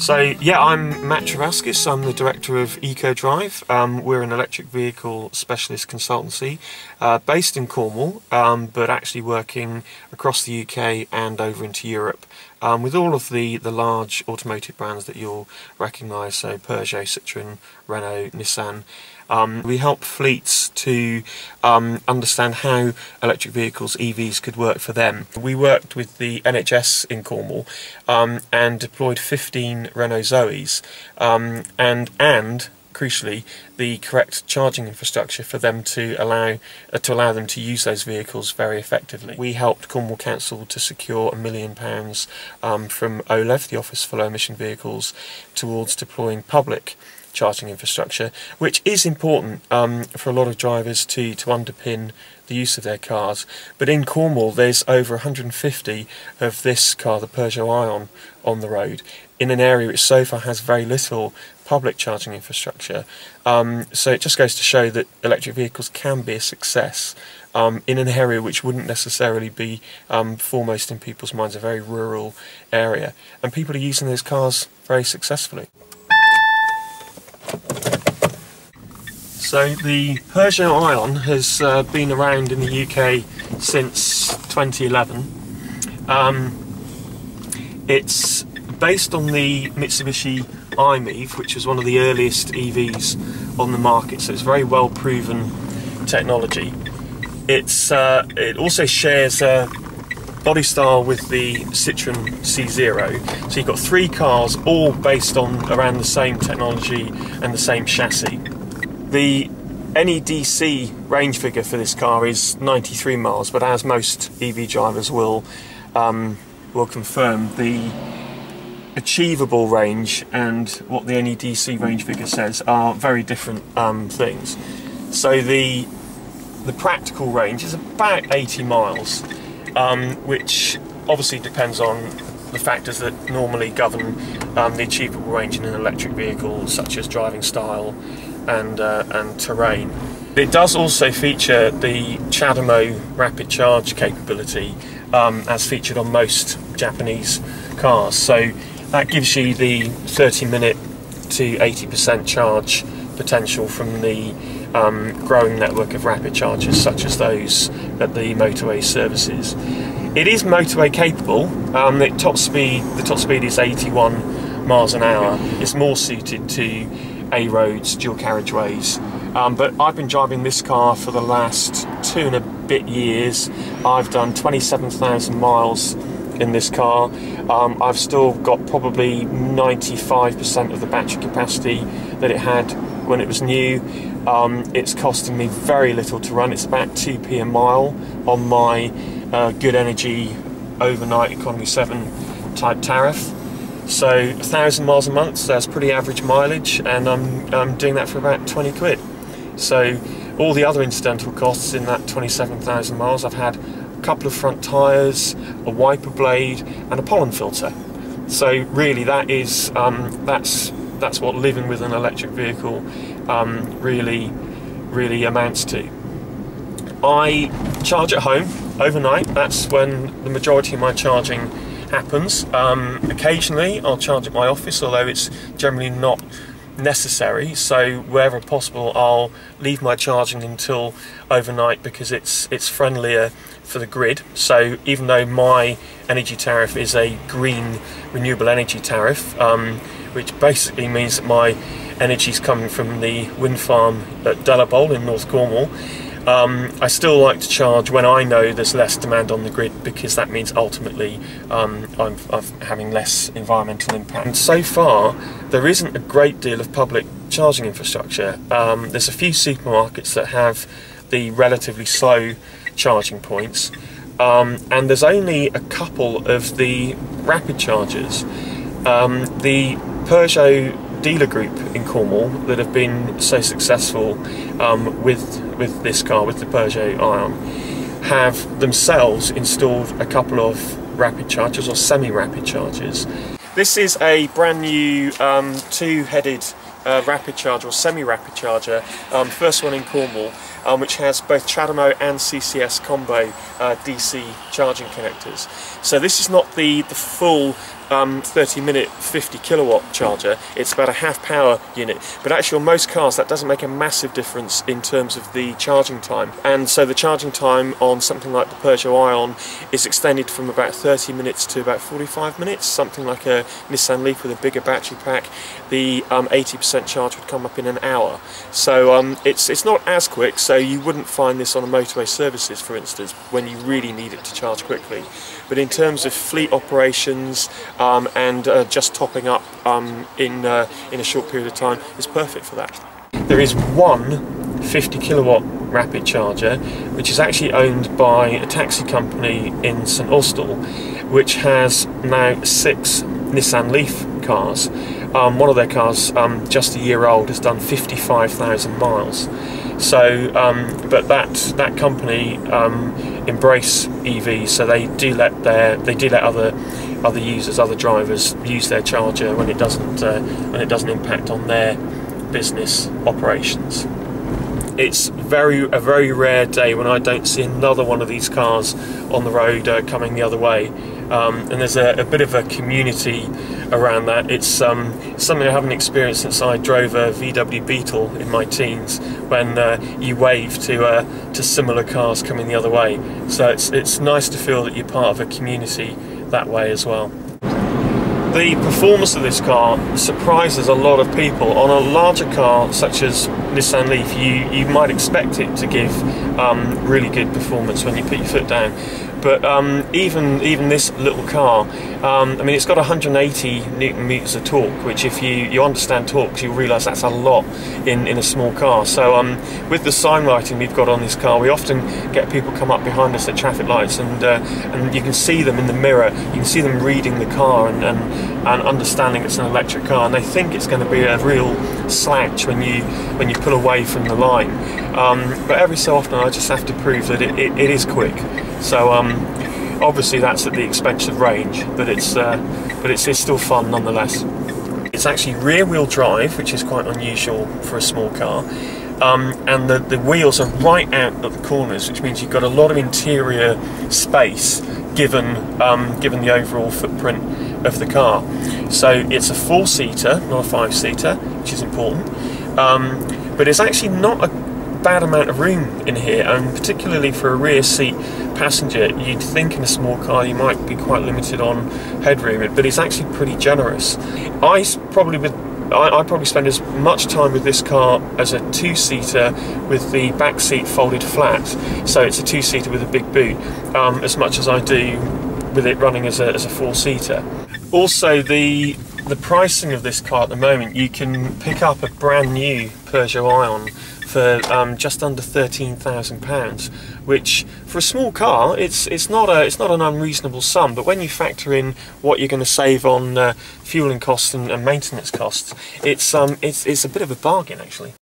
So yeah, I'm Matt Trevaskis. I'm the director of Ecodrive. We're an electric vehicle specialist consultancy based in Cornwall, but actually working across the UK and over into Europe with all of the large automotive brands that you'll recognise, so Peugeot, Citroën, Renault, Nissan. We help fleets to understand how electric vehicles, EVs, could work for them. We worked with the NHS in Cornwall and deployed 15 Renault Zoes and crucially the correct charging infrastructure for them to allow them to use those vehicles very effectively. We helped Cornwall Council to secure £1 million from OLEV, the Office for Low Emission Vehicles, towards deploying public charging infrastructure, which is important for a lot of drivers to underpin the use of their cars. But in Cornwall there's over 150 of this car, the Peugeot iOn, on the road in an area which so far has very little public charging infrastructure. So it just goes to show that electric vehicles can be a success in an area which wouldn't necessarily be foremost in people's minds, a very rural area, and people are using those cars very successfully. So the Peugeot iOn has been around in the UK since 2011. It's based on the Mitsubishi iMEV, which was one of the earliest EVs on the market, so it's very well proven technology. It also shares a body style with the Citroën C0, so you've got three cars all based on around the same technology and the same chassis. The NEDC range figure for this car is 93 miles, but as most EV drivers will confirm, the achievable range and what the NEDC range figure says are very different things. So the practical range is about 80 miles, which obviously depends on the factors that normally govern the achievable range in an electric vehicle, such as driving style and terrain. It does also feature the CHAdeMO rapid charge capability as featured on most Japanese cars, so that gives you the 30-minute to 80% charge potential from the growing network of rapid chargers such as those at the motorway services. It is motorway capable. The top speed is 81 miles an hour. It's more suited to A roads, dual carriageways, but I've been driving this car for the last 2 and a bit years. I've done 27,000 miles in this car. I've still got probably 95% of the battery capacity that it had when it was new. It's costing me very little to run. It's about 2p a mile on my good energy overnight economy 7 type tariff. So 1,000 miles a month, so that's pretty average mileage, and I'm doing that for about 20 quid. So all the other incidental costs in that 27,000 miles, I've had a couple of front tyres, a wiper blade and a pollen filter. So really that is that's what living with an electric vehicle really amounts to. I charge at home overnight. That's when the majority of my charging happens. Occasionally I'll charge at my office, although it's generally not necessary, so wherever possible I'll leave my charging until overnight because it's friendlier for the grid. So even though my energy tariff is a green renewable energy tariff, which basically means that my energy is coming from the wind farm at Delabole in North Cornwall, I still like to charge when I know there's less demand on the grid, because that means ultimately I'm having less environmental impact. And so far there isn't a great deal of public charging infrastructure. There's a few supermarkets that have the relatively slow charging points, and there's only a couple of the rapid chargers. The Peugeot dealer group in Cornwall that have been so successful with this car, with the Peugeot iOn, have themselves installed a couple of rapid chargers or semi-rapid chargers. This is a brand new two-headed rapid charger or semi-rapid charger, first one in Cornwall, which has both CHAdeMO and CCS combo DC charging connectors. So this is not the full 30-minute 50 kilowatt charger. It's about a half power unit, but actually on most cars that doesn't make a massive difference in terms of the charging time. And so the charging time on something like the Peugeot iOn is extended from about 30 minutes to about 45 minutes. Something like a Nissan Leaf with a bigger battery pack, the 80% charge would come up in an hour. So it's not as quick, so you wouldn't find this on a motorway services, for instance, when you really need it to charge quickly. But in terms of fleet operations and just topping up in a short period of time, is perfect for that. There is one 50 kilowatt rapid charger which is actually owned by a taxi company in St Austell, which has now 6 Nissan Leaf cars. One of their cars, just a year old, has done 55,000 miles. So, but that company embrace EVs, so they do let other users, other drivers, use their charger when it doesn't impact on their business operations. It's a very rare day when I don't see another one of these cars on the road coming the other way, and there's a bit of a community around that. It's something I haven't experienced since I drove a VW Beetle in my teens, when you wave to similar cars coming the other way. So it's nice to feel that you're part of a community that way as well. The performance of this car surprises a lot of people. On a larger car such as Nissan Leaf, you might expect it to give really good performance when you put your foot down. But even this little car, I mean, it's got 180 Newton meters of torque, which, if you understand torque, you'll realise that's a lot in a small car. So with the sign writing we've got on this car, we often get people come up behind us at traffic lights, and you can see them in the mirror. You can see them reading the car and understanding it's an electric car, and they think it's going to be a real slouch when you pull away from the line. But every so often I just have to prove that it is quick. So obviously that's at the expense of range, but it's still fun nonetheless. It's actually rear-wheel drive, which is quite unusual for a small car, and the wheels are right out at the corners, which means you've got a lot of interior space given the overall footprint of the car. So it's a 4-seater, not a 5-seater, which is important, but it's actually not a bad amount of room in here, and particularly for a rear seat passenger, you'd think in a small car you might be quite limited on headroom, but it's actually pretty generous. I probably spend as much time with this car as a 2-seater with the back seat folded flat, so it's a 2-seater with a big boot, as much as I do with it running as a 4-seater. Also, the pricing of this car at the moment, you can pick up a brand new Peugeot iOn for just under £13,000, which for a small car it's not an unreasonable sum. But when you factor in what you're going to save on fueling costs and maintenance costs, it's a bit of a bargain actually.